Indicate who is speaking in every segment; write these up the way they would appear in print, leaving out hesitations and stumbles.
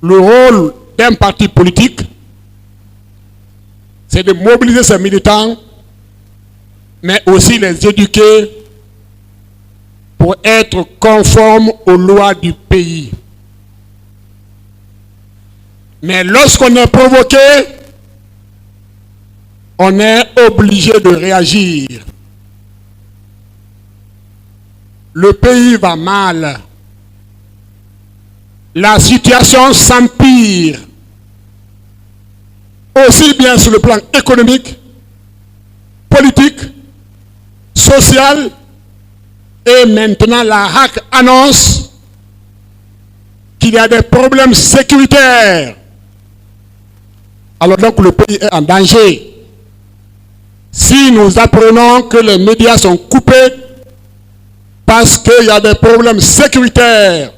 Speaker 1: Le rôle d'un parti politique, c'est de mobiliser ses militants, mais aussi les éduquer pour être conformes aux lois du pays. Mais lorsqu'on est provoqué, on est obligé de réagir. Le pays va mal. La situation s'empire. Aussi bien sur le plan économique, politique, social, et maintenant la HAC annonce qu'il y a des problèmes sécuritaires. Alors donc le pays est en danger. Si nous apprenons que les médias sont coupés parce qu'il y a des problèmes sécuritaires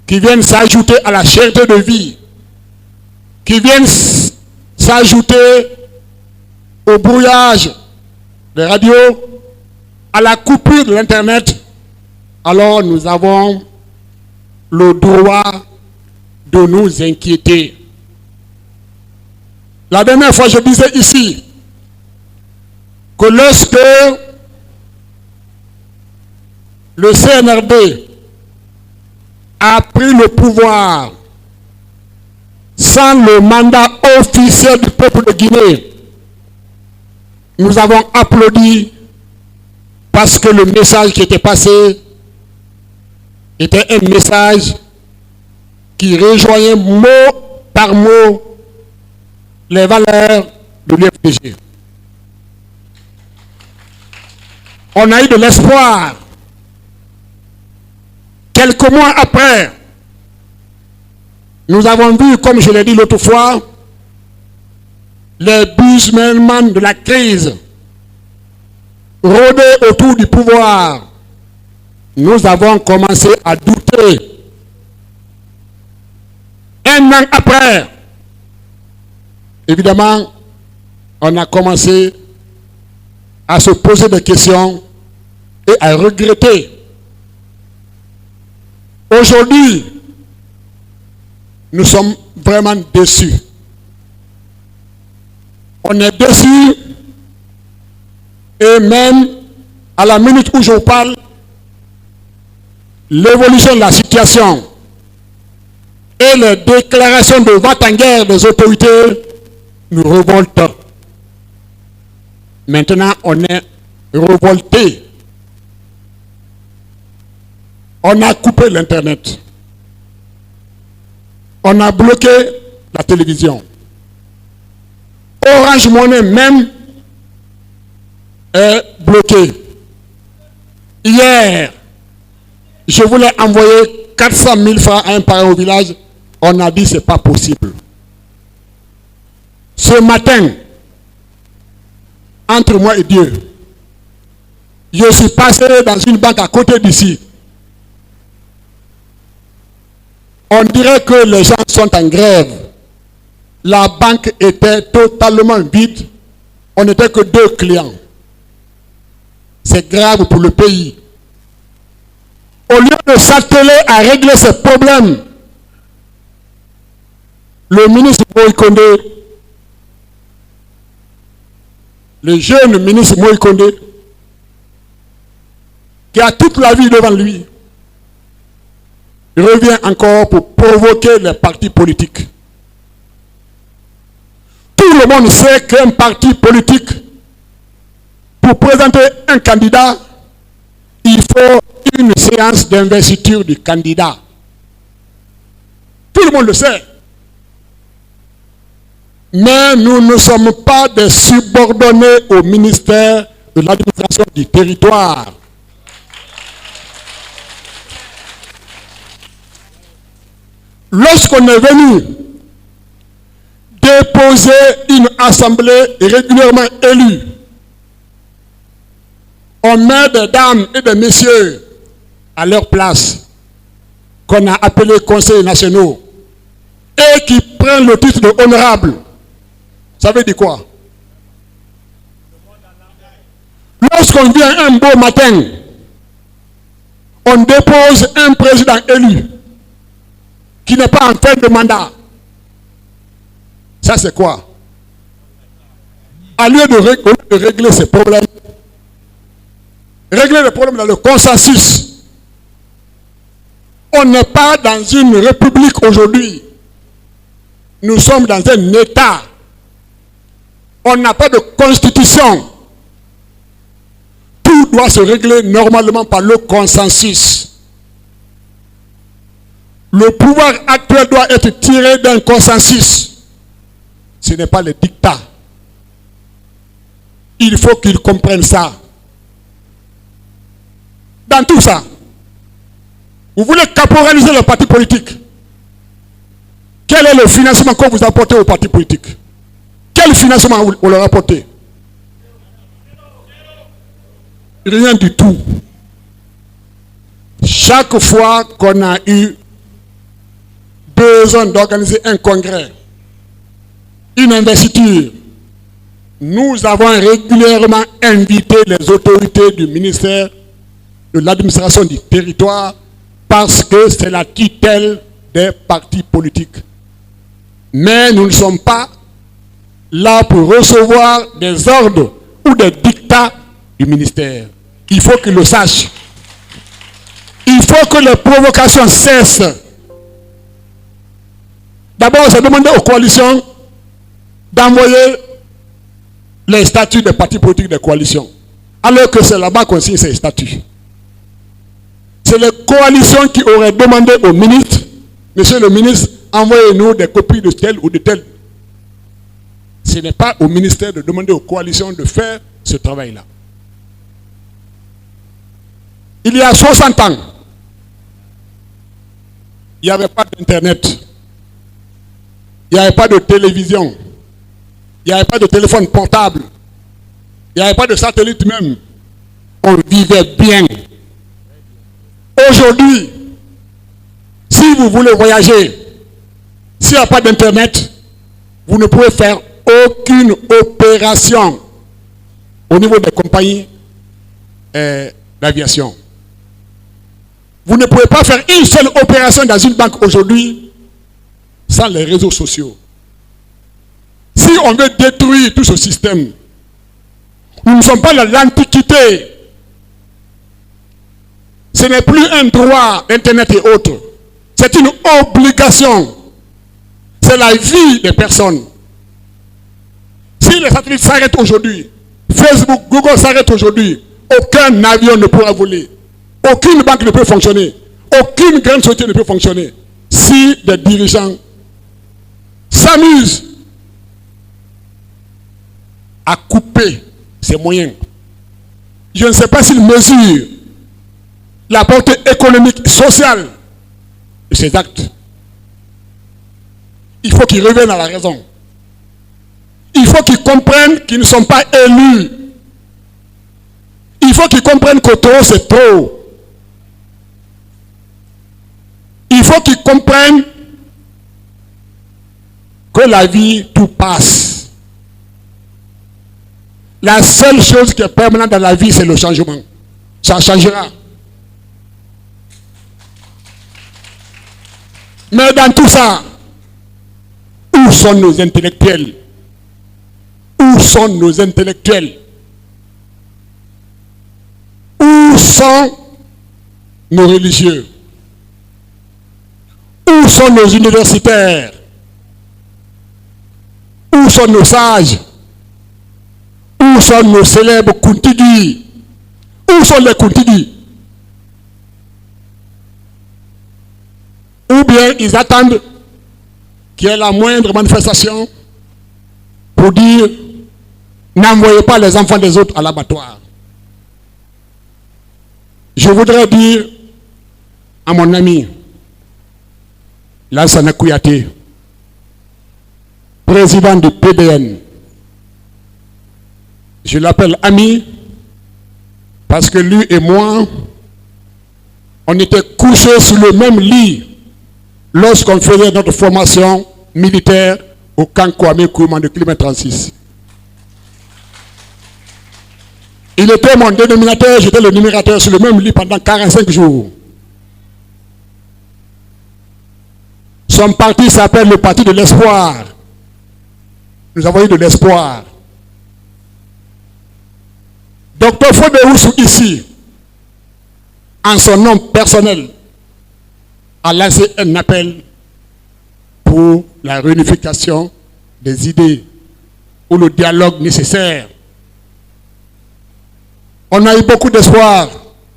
Speaker 1: qui viennent s'ajouter à la cherté de vie, qui viennent s'ajouter au brouillage des radios, à la coupure de l'Internet, alors nous avons le droit de nous inquiéter. La dernière fois, je disais ici que lorsque le CNRD a pris le pouvoir sans le mandat officiel du peuple de Guinée, nous avons applaudi parce que le message qui était passé était un message qui rejoignait mot par mot les valeurs de l'UFDG. On a eu de l'espoir. Quelques mois après, nous avons vu, comme je l'ai dit l'autre fois, les businessmen de la crise rôder autour du pouvoir. Nous avons commencé à douter. Un an après, évidemment, on a commencé à se poser des questions et à regretter. Aujourd'hui, nous sommes vraiment déçus. On est déçus et même à la minute où je vous parle, l'évolution de la situation et les déclarations de va-t-en-guerre des autorités nous révoltent. Maintenant, on est révolté. On a coupé l'Internet. On a bloqué la télévision. Orange Money même est bloqué. Hier, je voulais envoyer 400 000 francs à un parent au village. On a dit que ce n'est pas possible. Ce matin, entre moi et Dieu, je suis passé dans une banque à côté d'ici. On dirait que les gens sont en grève. La banque était totalement vide. On n'était que 2 clients. C'est grave pour le pays. Au lieu de s'atteler à régler ces problèmes, le ministre Moïse Condé, le jeune ministre Moïse Condé, qui a toute la vie devant lui, revient encore pour provoquer les partis politiques. Tout le monde sait qu'un parti politique, pour présenter un candidat, il faut une séance d'investiture du candidat. Tout le monde le sait. Mais nous ne sommes pas des subordonnés au ministère de l'administration du territoire. Lorsqu'on est venu déposer une assemblée régulièrement élue, on met des dames et des messieurs à leur place, qu'on a appelés conseillers nationaux, et qui prennent le titre de honorable. Ça veut dire quoi? Lorsqu'on vient un beau matin, on dépose un président élu. qui n'est pas en fin de mandat. Ça, c'est quoi? À lieu de régler ces problèmes, régler les problèmes dans le consensus. On n'est pas dans une république aujourd'hui. Nous sommes dans un État. On n'a pas de constitution. Tout doit se régler normalement par le consensus. Le pouvoir actuel doit être tiré d'un consensus. Ce n'est pas le dictat. Il faut qu'ils comprennent ça. Dans tout ça, vous voulez caporaliser le parti politique. Quel est le financement que vous apportez au parti politique? Quel financement vous leur apportez? Rien du tout. Chaque fois qu'on a eu besoin d'organiser un congrès, une investiture, nous avons régulièrement invité les autorités du ministère de l'administration du territoire parce que c'est la tutelle des partis politiques. Mais nous ne sommes pas là pour recevoir des ordres ou des dictats du ministère. Il faut qu'ils le sachent. Il faut que les provocations cessent. D'abord, j'ai demandé aux coalitions d'envoyer les statuts des partis politiques de coalition. Alors que c'est là-bas qu'on signe ces statuts. C'est les coalitions qui auraient demandé au ministre, monsieur le ministre, envoyez-nous des copies de tel ou de tel. Ce n'est pas au ministère de demander aux coalitions de faire ce travail-là. Il y a 60 ans, il n'y avait pas d'Internet, il n'y avait pas de télévision, il n'y avait pas de téléphone portable, il n'y avait pas de satellite même. On vivait bien. Aujourd'hui, si vous voulez voyager, s'il n'y a pas d'Internet, vous ne pouvez faire aucune opération au niveau des compagnies d'aviation. Vous ne pouvez pas faire une seule opération dans une banque aujourd'hui sans les réseaux sociaux. Si on veut détruire tout ce système, nous ne sommes pas dans l'Antiquité. Ce n'est plus un droit, Internet et autres. C'est une obligation. C'est la vie des personnes. Si les satellites s'arrêtent aujourd'hui, Facebook, Google s'arrêtent aujourd'hui, aucun avion ne pourra voler. Aucune banque ne peut fonctionner. Aucune grande société ne peut fonctionner. Si des dirigeants s'amusent à couper ces moyens, je ne sais pas s'ils mesurent la portée économique, sociale de ces actes. Il faut qu'ils reviennent à la raison. Il faut qu'ils comprennent qu'ils ne sont pas élus. Il faut qu'ils comprennent que trop, c'est trop. Il faut qu'ils comprennent que la vie, tout passe. La seule chose qui est permanente dans la vie, c'est le changement. Ça changera. Mais dans tout ça, où sont nos intellectuels? Où sont nos intellectuels? Où sont nos religieux? Où sont nos universitaires? Où sont nos sages? Où sont nos célèbres Kuntigi? Où sont les Kuntigi? Ou bien ils attendent qu'il y ait la moindre manifestation pour dire n'envoyez pas les enfants des autres à l'abattoir. Je voudrais dire à mon ami Lansana Kouyaté, président du PDN, je l'appelle ami parce que lui et moi, on était couchés sur le même lit lorsqu'on faisait notre formation militaire au camp Kwame Nkrumah de Clément 36. Il était mon dénominateur, j'étais le numérateur sur le même lit pendant 45 jours. Son parti s'appelle le Parti de l'Espoir. Nous avons eu de l'espoir. Docteur Fodéoussou ici, en son nom personnel, a lancé un appel pour la réunification des idées, pour le dialogue nécessaire. On a eu beaucoup d'espoir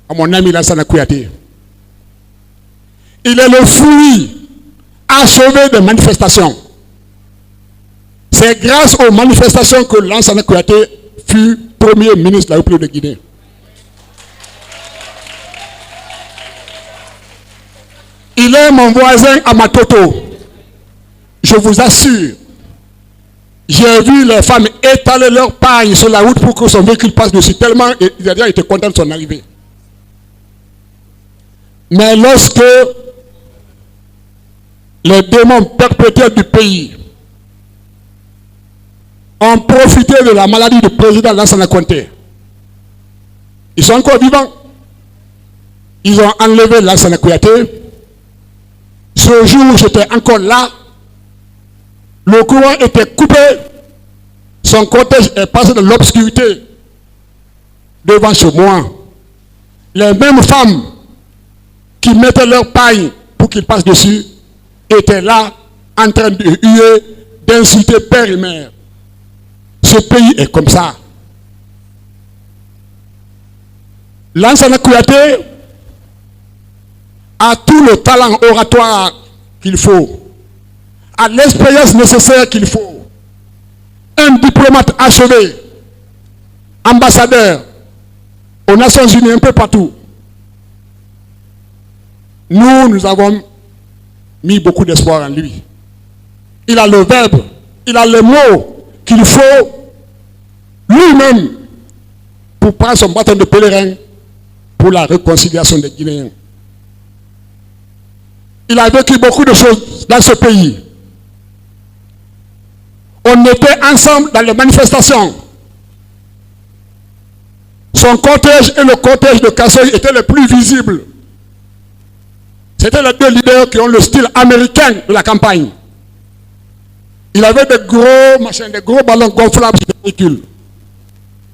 Speaker 1: à mon ami Lansana Kouyaté. Il est le fruit achevé des manifestations. C'est grâce aux manifestations que Lansana Kouyaté fut premier ministre de la République de Guinée. Il est mon voisin à Matoto. Je vous assure, j'ai vu les femmes étaler leur paille sur la route pour que son véhicule passe dessus, tellement ils avaient été contents de son arrivée. Mais lorsque les démons perpétuels du pays ont profité de la maladie du président Lansana Conté, ils sont encore vivants. Ils ont enlevé Lansana Kouyaté. Ce jour où j'étais encore là, le courant était coupé. Son cortège est passé dans l'obscurité devant chez moi. Les mêmes femmes qui mettaient leur paille pour qu'ils passent dessus étaient là en train de huer, d'insulter père et mère. Ce pays est comme ça. Lansana Kouyaté a tout le talent oratoire qu'il faut, a l'expérience nécessaire qu'il faut. Un diplomate achevé, ambassadeur aux Nations Unies, un peu partout. Nous avons mis beaucoup d'espoir en lui. Il a le verbe, il a les mots qu'il faut lui-même pour prendre son bâton de pèlerin pour la réconciliation des Guinéens. Il a vécu beaucoup de choses dans ce pays. On était ensemble dans les manifestations. Son cortège et le cortège de Kassoy étaient les plus visibles. C'était les deux leaders qui ont le style américain de la campagne. Il avait des gros machins, des gros ballons gonflables sur les véhicules.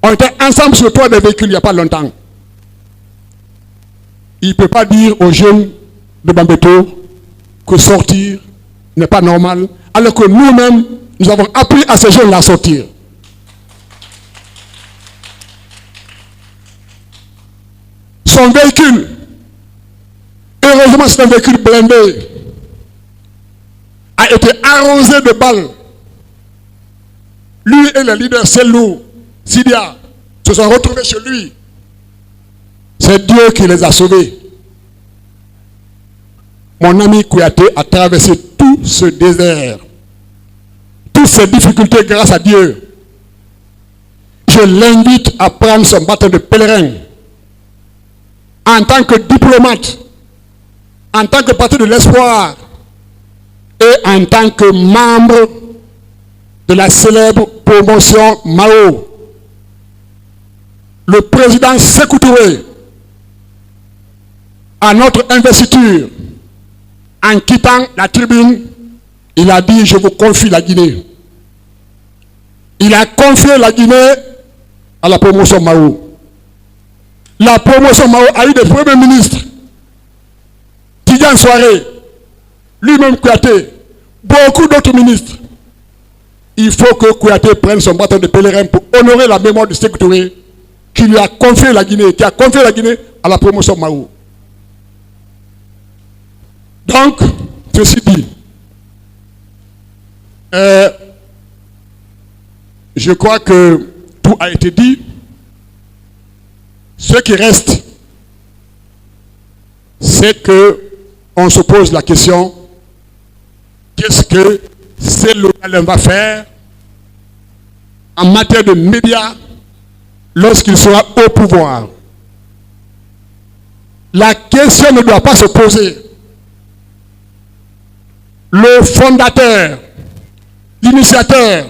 Speaker 1: On était ensemble sur le toit des véhicules il n'y a pas longtemps. Il ne peut pas dire aux jeunes de Bambeto que sortir n'est pas normal, alors que nous-mêmes, nous avons appris à ces jeunes-là à sortir. Son véhicule, heureusement c'est un véhicule blindé, a été arrosé de balles. Lui et le leader Selou, Sidia, se sont retrouvés chez lui. C'est Dieu qui les a sauvés. Mon ami Kouyaté a traversé tout ce désert, toutes ces difficultés grâce à Dieu. Je l'invite à prendre son bâton de pèlerin en tant que diplomate, en tant que parti de l'espoir et en tant que membre de la célèbre promotion Mao. Le président Sékou Touré, à notre investiture, en quittant la tribune, il a dit « Je vous confie la Guinée ». Il a confié la Guinée à la promotion Mao. La promotion Mao a eu des premiers ministres. Tidiane Souaré, lui-même Kouyaté, beaucoup d'autres ministres. Il faut que Kouyaté prenne son bâton de pèlerin pour honorer la mémoire de Sékou Touré qui lui a confié la Guinée, qui a confié la Guinée à la promotion Mao. Donc, ceci dit, je crois que tout a été dit. Ce qui reste, c'est que on se pose la question, qu'est-ce que Selou Dalein va faire en matière de médias lorsqu'il sera au pouvoir? La question ne doit pas se poser. Le fondateur, l'initiateur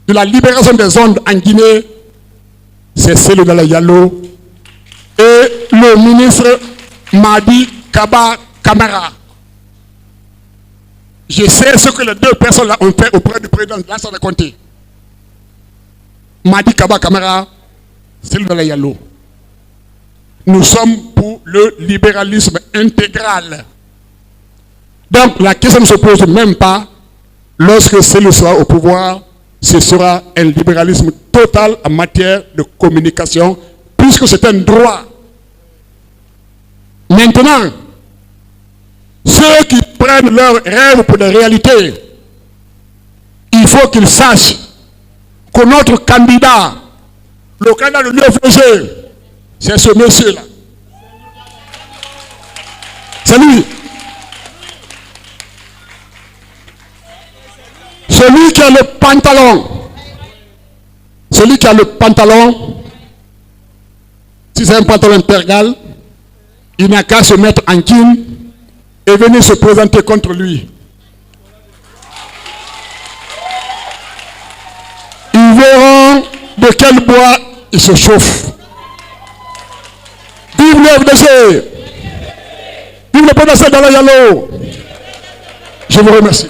Speaker 1: de la libération des ondes en Guinée, c'est Selou Dalein Diallo et le ministre Madi Kaba Kamara. Je sais ce que les deux personnes là ont fait auprès du président Lansana Conté. Madi Kaba Kamara, c'est le Yalo. Nous sommes pour le libéralisme intégral. Donc la question ne se pose même pas. Lorsque celui sera au pouvoir, ce sera un libéralisme total en matière de communication, puisque c'est un droit. Maintenant, ceux qui prennent leurs rêves pour des réalités, il faut qu'ils sachent que notre candidat, le candidat de l'UFG, c'est ce monsieur-là. C'est lui. Celui qui a le pantalon. Celui qui a le pantalon, si c'est un pantalon pergal, il n'a qu'à se mettre en jean et venir se présenter contre lui. Ils verront de quel bois il se chauffe. Vive le FDC! Vive le PDC dans le Yalo! Je vous remercie.